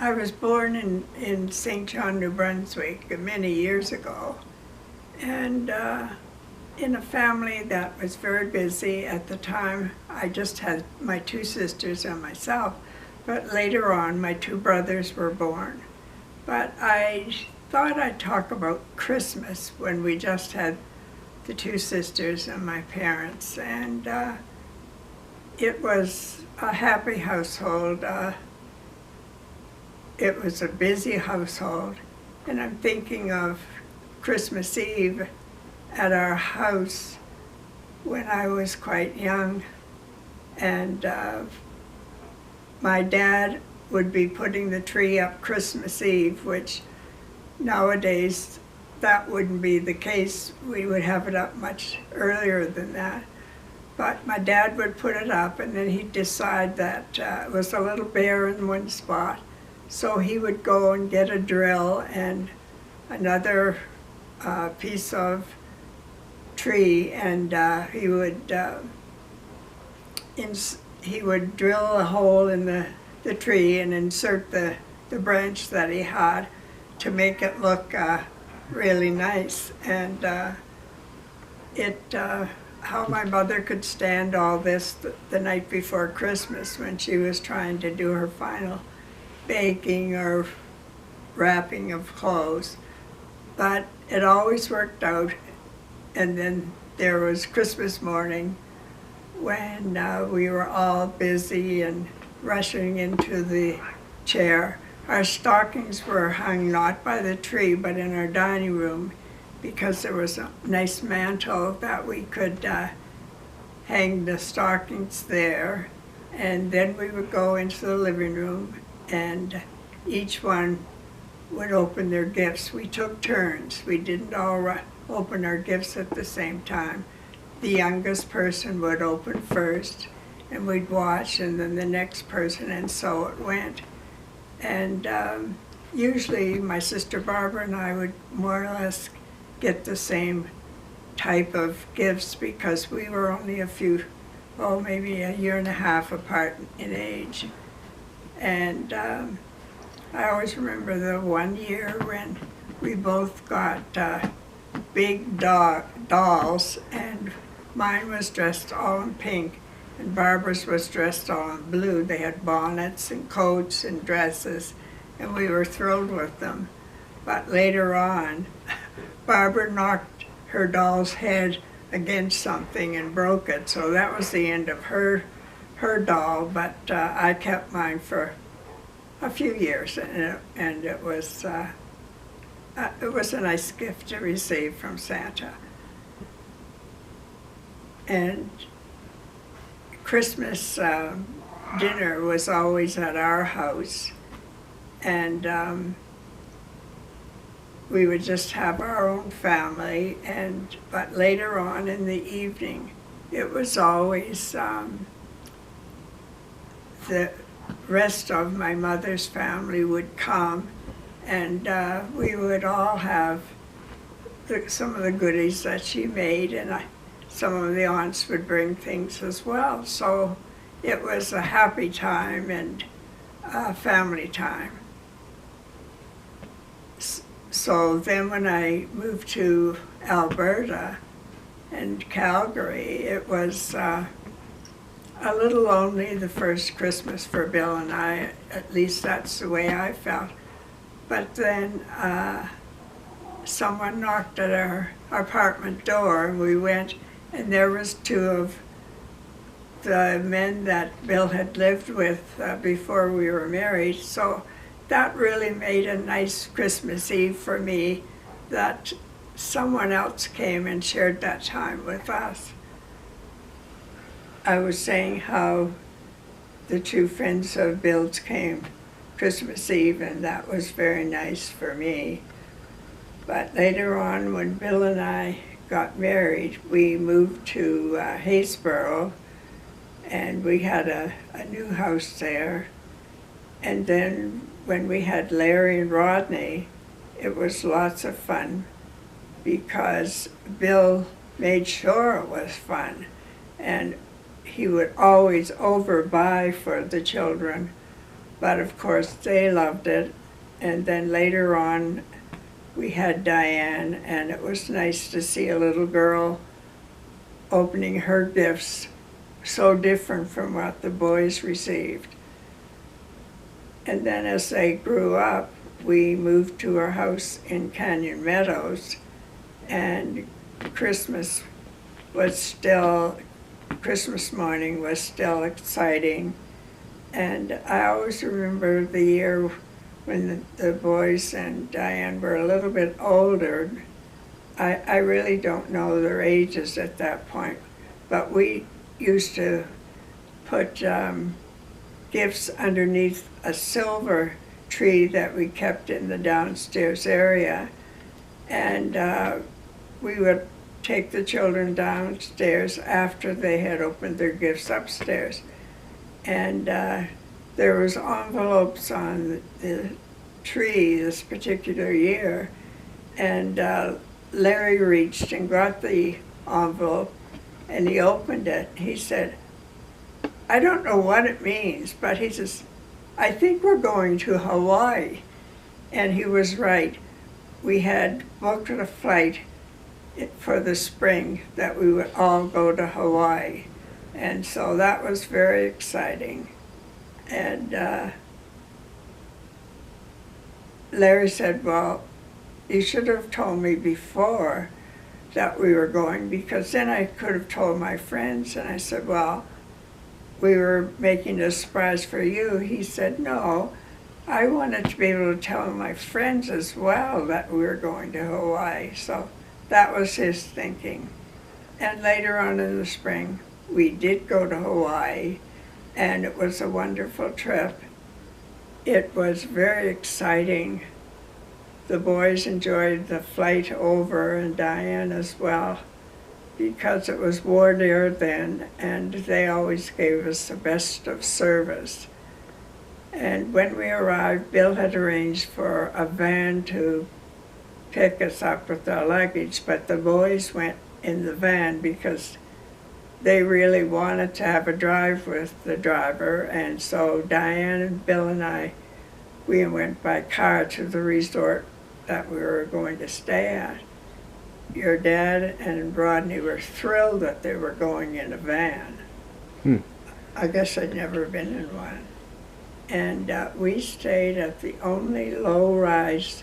I was born in St. John, New Brunswick many years ago, and in a family that was very busy at the time. I just had my two sisters and myself, but later on my two brothers were born. But I thought I'd talk about Christmas when we just had the two sisters and my parents, and it was a happy household. It was a busy household, and I'm thinking of Christmas Eve at our house when I was quite young, and my dad would be putting the tree up Christmas Eve, which nowadays that wouldn't be the case. We would have it up much earlier than that. But my dad would put it up, and then he'd decide that it was a little bare in one spot. So he would go and get a drill and another piece of tree, and he would drill a hole in the tree and insert the branch that he had to make it look really nice. And how my mother could stand all this the night before Christmas when she was trying to do her final baking or wrapping of clothes. But it always worked out. And then there was Christmas morning when we were all busy and rushing into the chair. Our stockings were hung not by the tree but in our dining room, because there was a nice mantle that we could hang the stockings there. And then we would go into the living room, and each one would open their gifts. We took turns. We didn't all open our gifts at the same time. The youngest person would open first, and we'd watch, and then the next person, and so it went. And usually my sister Barbara and I would more or less get the same type of gifts, because we were only maybe a year and a half apart in age. And I always remember the one year when we both got big dolls, and mine was dressed all in pink, and Barbara's was dressed all in blue. They had bonnets and coats and dresses, and we were thrilled with them. But later on, Barbara knocked her doll's head against something and broke it, so that was the end of her doll. But I kept mine for a few years, and it was a nice gift to receive from Santa. And Christmas dinner was always at our house, and we would just have our own family. But later on in the evening, it was always the rest of my mother's family would come, and we would all have some of the goodies that she made, and some of the aunts would bring things as well. So it was a happy time and family time. So then when I moved to Alberta and Calgary, it was a little lonely the first Christmas for Bill and I. At least that's the way I felt. But then someone knocked at our apartment door, and we went, and there was two of the men that Bill had lived with before we were married. So that really made a nice Christmas Eve for me, that someone else came and shared that time with us. I was saying how the two friends of Bill's came Christmas Eve, and that was very nice for me. But later on, when Bill and I got married, we moved to Haysboro, and we had a new house there. And then when we had Larry and Rodney, it was lots of fun, because Bill made sure it was fun, and he would always overbuy for the children But of course, they loved it. And then later on, we had Diane, and it was nice to see a little girl opening her gifts so different from what the boys received. And then as they grew up, we moved to our house in Canyon Meadows, and Christmas morning was still exciting. And I always remember the year when the boys and Diane were a little bit older. I really don't know their ages at that point, but we used to put gifts underneath a silver tree that we kept in the downstairs area. And we would take the children downstairs after they had opened their gifts upstairs. And there was envelopes on the tree this particular year. And Larry reached and got the envelope, and he opened it. He said, "I don't know what it means," but he says, "I think we're going to Hawaii." And he was right. We had booked a flight for the spring that we would all go to Hawaii. And so that was very exciting. And Larry said, "Well, you should have told me before that we were going, because then I could have told my friends." And I said, "Well, we were making a surprise for you." He said, "No, I wanted to be able to tell my friends as well that we were going to Hawaii." So that was his thinking. And later on in the spring, we did go to Hawaii, and it was a wonderful trip. It was very exciting. The boys enjoyed the flight over, and Diane as well, because it was war there then, and they always gave us the best of service. And when we arrived, Bill had arranged for a van to pick us up with our luggage, but the boys went in the van because they really wanted to have a drive with the driver. And so Diane and Bill and I, we went by car to the resort that we were going to stay at. Your dad and Rodney were thrilled that they were going in a van. I guess I'd never been in one. And we stayed at the only low-rise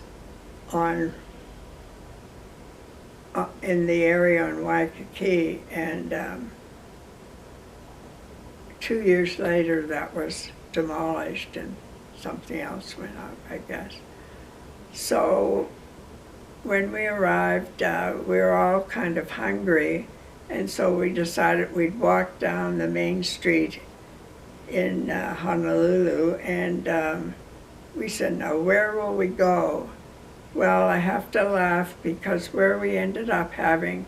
in the area on Waikiki, and 2 years later that was demolished and something else went up, I guess. So when we arrived, we were all kind of hungry, and so we decided we'd walk down the main street in Honolulu, and we said, "Now where will we go?" Well, I have to laugh, because where we ended up having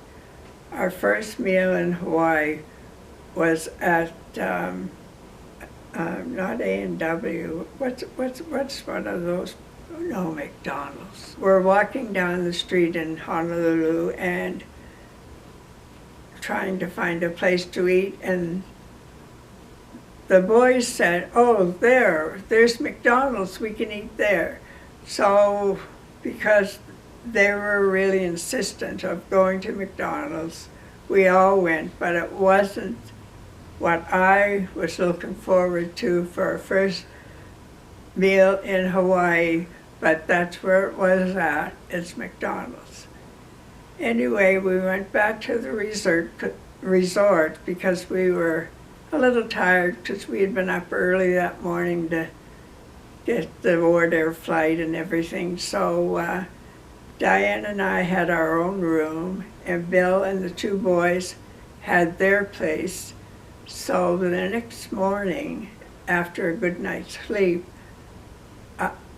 our first meal in Hawaii was at not A&W. What's one of those? No, McDonald's. We're walking down the street in Honolulu and trying to find a place to eat, and the boys said, "Oh, there's McDonald's, we can eat there." So, because they were really insistent of going to McDonald's, we all went, but it wasn't what I was looking forward to for our first meal in Hawaii, but that's where it was at. It's McDonald's. Anyway, we went back to the resort because we were a little tired, because we had been up early that morning to get the Ward Air flight and everything. So Diane and I had our own room, and Bill and the two boys had their place. So the next morning, after a good night's sleep,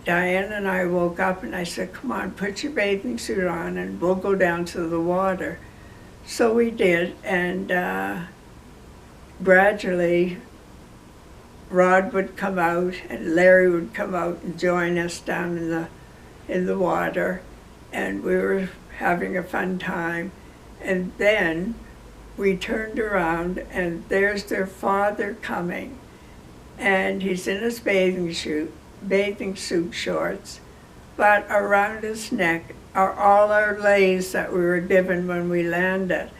Diane and I woke up, and I said, "Come on, put your bathing suit on and we'll go down to the water." So we did, and gradually Rod would come out and Larry would come out and join us down in the water, and we were having a fun time. And then we turned around, and there's their father coming. and he's in his bathing suit shorts, but around his neck are all our leis that we were given when we landed.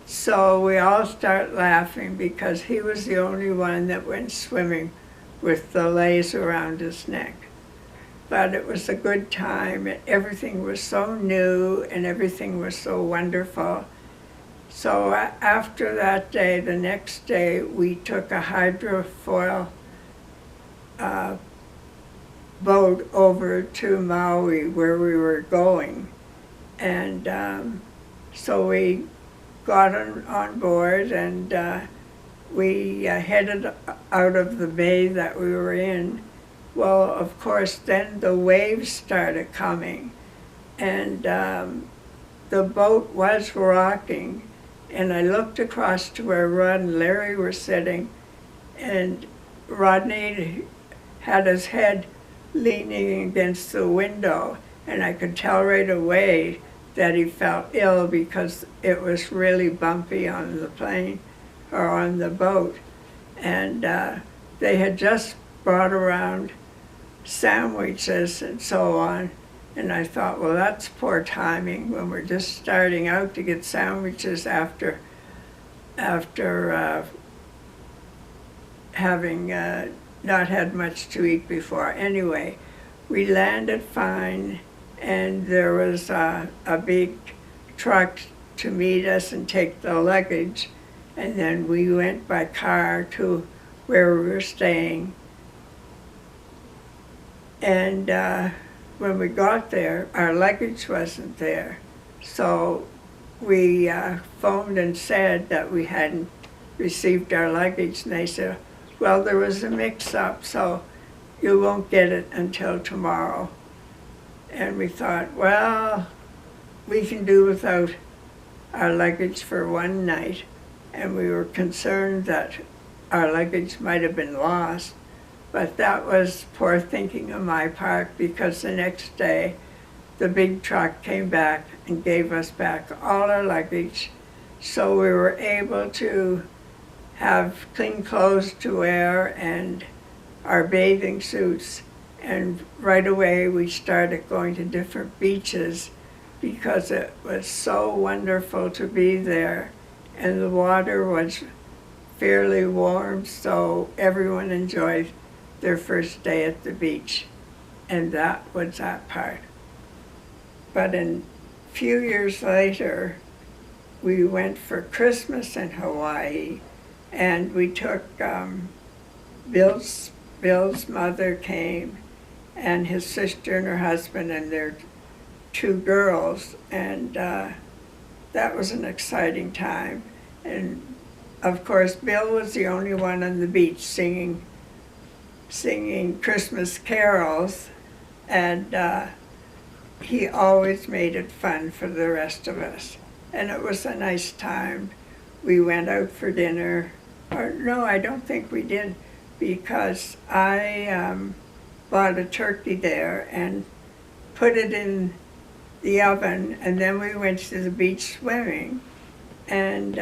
So we all start laughing because he was the only one that went swimming with the leis around his neck. But it was a good time. Everything was so new and everything was so wonderful. So after that day, the next day, we took a hydrofoil boat over to Maui where we were going. And so we got on board and we headed out of the bay that we were in. Well, of course, then the waves started coming and the boat was rocking. And I looked across to where Rod and Larry were sitting, and Rodney had his head leaning against the window, and I could tell right away that he felt ill because it was really bumpy on the plane or on the boat. And they had just brought around sandwiches and so on. And I thought, well, that's poor timing when we're just starting out to get sandwiches after having not had much to eat before. Anyway, we landed fine, and there was a big truck to meet us and take the luggage. And then we went by car to where we were staying. And when we got there, our luggage wasn't there. So we phoned and said that we hadn't received our luggage. And they said, well, there was a mix-up, so you won't get it until tomorrow. And we thought, well, we can do without our luggage for one night. And we were concerned that our luggage might have been lost. But that was poor thinking on my part, because the next day the big truck came back and gave us back all our luggage. So we were able to have clean clothes to wear and our bathing suits. And right away we started going to different beaches because it was so wonderful to be there. And the water was fairly warm, so everyone enjoyed their first day at the beach. And that was that part. But a few years later, we went for Christmas in Hawaii, and we took Bill's mother came, and his sister and her husband and their two girls, and that was an exciting time. And of course, Bill was the only one on the beach singing Christmas carols, and he always made it fun for the rest of us. And it was a nice time. We went out for dinner. Or no, I don't think we did, because I bought a turkey there and put it in the oven, and then we went to the beach swimming. And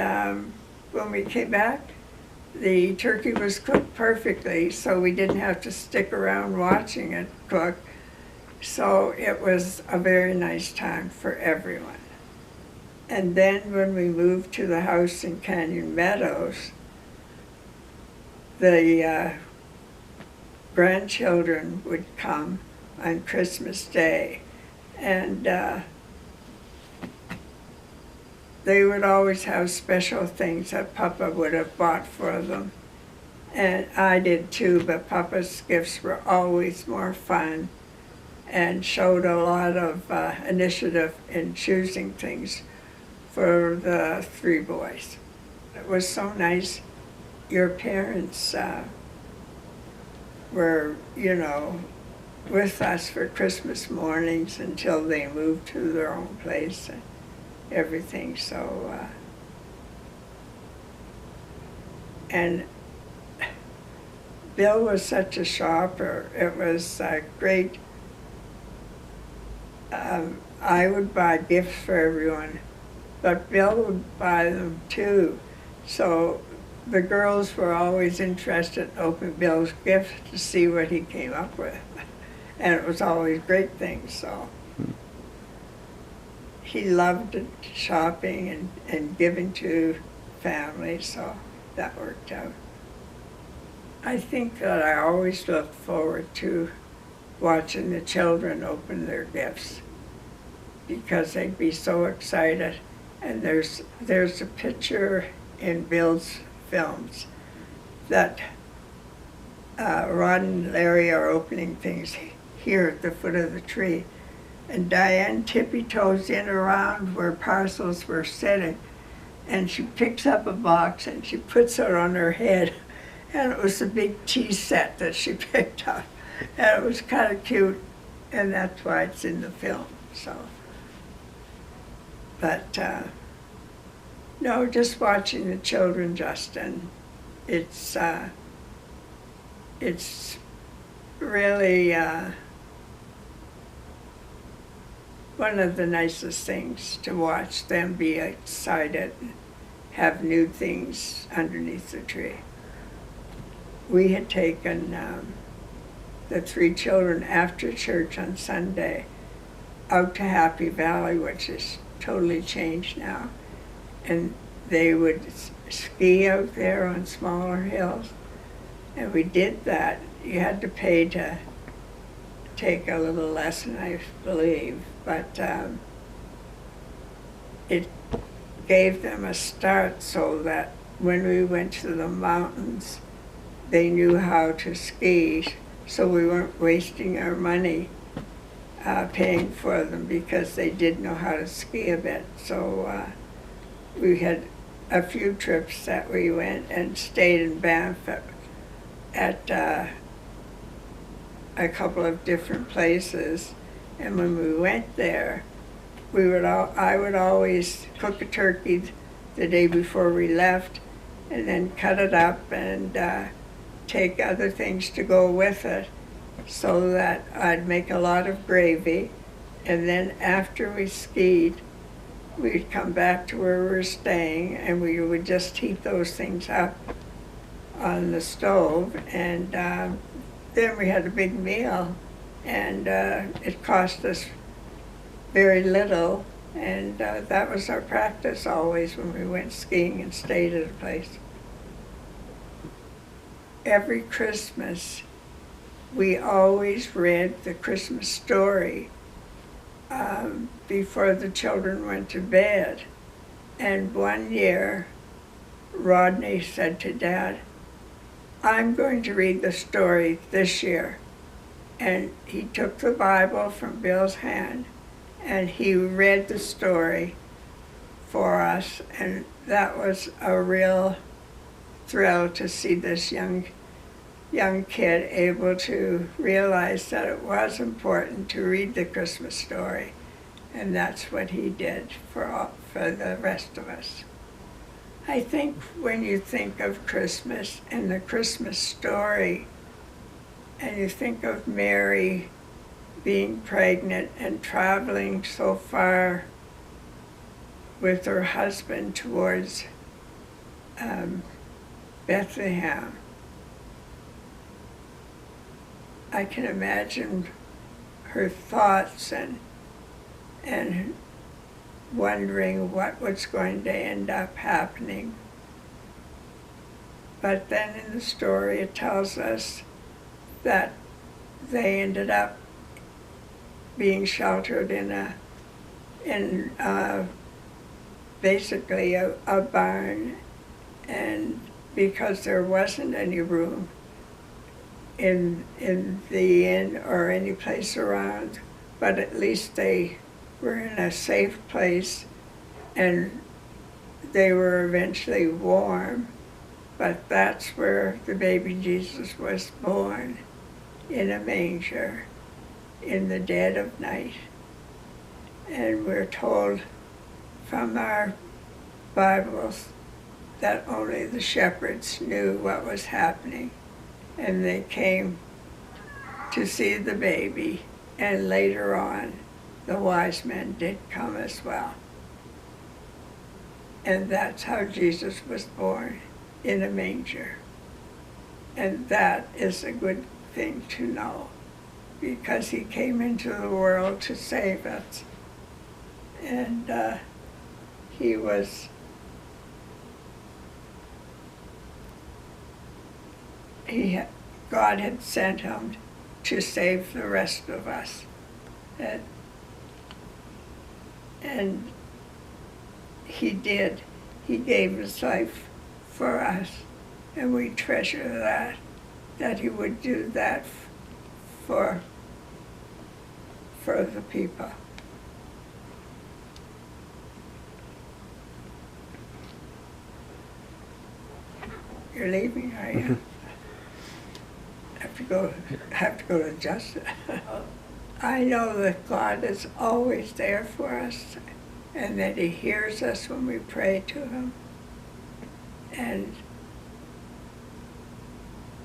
when we came back, the turkey was cooked perfectly, so we didn't have to stick around watching it cook. So it was a very nice time for everyone. And then when we moved to the house in Canyon Meadows, the grandchildren would come on Christmas Day, and they would always have special things that Papa would have bought for them. And I did too, but Papa's gifts were always more fun and showed a lot of initiative in choosing things for the three boys. It was so nice. Your parents were, with us for Christmas mornings until they moved to their own place and everything. So, and Bill was such a shopper. It was great. I would buy gifts for everyone, but Bill would buy them too. So the girls were always interested in opening Bill's gift to see what he came up with. And it was always great things, so. He loved shopping and giving to family, so that worked out. I think that I always looked forward to watching the children open their gifts because they'd be so excited. And there's a picture in Bill's films that Rod and Larry are opening things here at the foot of the tree. And Diane tippy-toes in around where parcels were sitting, and she picks up a box and she puts it on her head. And it was a big tea set that she picked up. And it was kind of cute, and that's why it's in the film, so. But, no, just watching the children, Justin, it's really one of the nicest things to watch them be excited and have new things underneath the tree. We had taken the 3 children after church on Sunday out to Happy Valley, which is totally changed now. And they would ski out there on smaller hills. And we did that. You had to pay to take a little lesson, I believe. But it gave them a start so that when we went to the mountains, they knew how to ski, so we weren't wasting our money paying for them because they did know how to ski a bit. So we had a few trips that we went and stayed in Banff at a couple of different places. And when we went there, I would always cook a turkey the day before we left and then cut it up and take other things to go with it so that I'd make a lot of gravy. And then after we skied, we'd come back to where we were staying and we would just heat those things up on the stove. And then we had a big meal, and it cost us very little. And that was our practice always when we went skiing and stayed at a place. Every Christmas, we always read the Christmas story before the children went to bed. And one year, Rodney said to Dad, "I'm going to read the story this year." And he took the Bible from Bill's hand and he read the story for us. And that was a real thrill to see this young kid able to realize that it was important to read the Christmas story. And that's what he did for the rest of us. I think when you think of Christmas and the Christmas story, and you think of Mary being pregnant and traveling so far with her husband towards Bethlehem, I can imagine her thoughts and wondering what was going to end up happening. But then in the story it tells us that they ended up being sheltered in basically a barn, and because there wasn't any room in the inn or any place around, but at least they were in a safe place and they were eventually warm. But that's where the baby Jesus was born, in a manger in the dead of night. And we're told from our Bibles that only the shepherds knew what was happening, and they came to see the baby, and later on the wise men did come as well. And that's how Jesus was born, in a manger. And that is a good thing to know, because he came into the world to save us. And God had sent him to save the rest of us. And he did. He gave his life for us, and we treasure that he would do that for the people. You're leaving, are you? Have to go to Justin. I know that God is always there for us, and that he hears us when we pray to him. And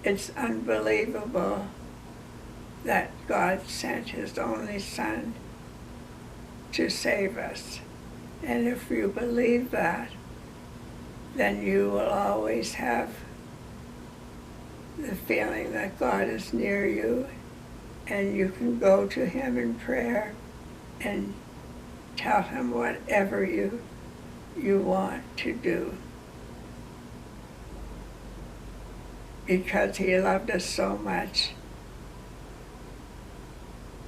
it's unbelievable that God sent his only Son to save us. And if you believe that, then you will always have the feeling that God is near you, and you can go to him in prayer and tell him whatever you want to do. Because he loved us so much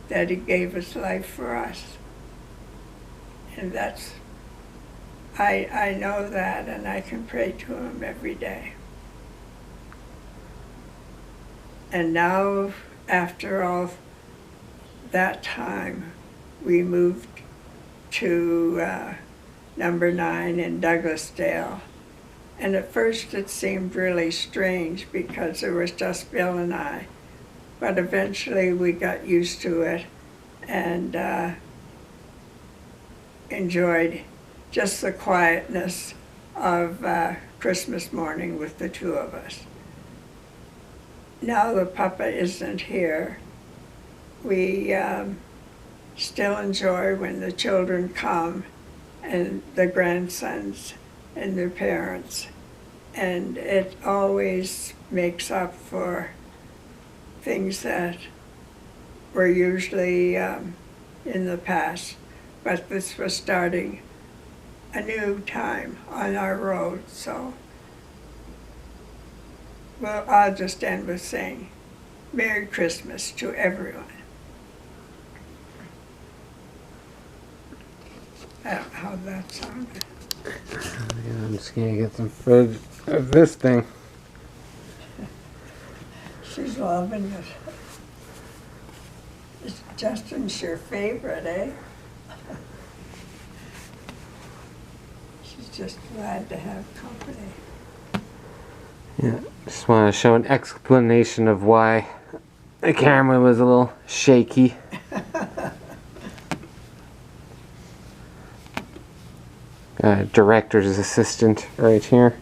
that he gave his life for us. And I know that, and I can pray to him every day. And now, after all that time, we moved to number 9 in Douglasdale. And at first it seemed really strange because it was just Bill and I. But eventually we got used to it and enjoyed just the quietness of Christmas morning with the two of us. Now the Papa isn't here. We still enjoy when the children come and the grandsons and their parents, and it always makes up for things that were usually in the past. But this was starting a new time on our road, so well, I'll just end with saying Merry Christmas to everyone. How'd that sound? Yeah, I'm just gonna get some footage of this thing. She's loving it. Justin's your favorite, eh? She's just glad to have company. Yeah, just want to show an explanation of why the camera was a little shaky. Director's assistant right here.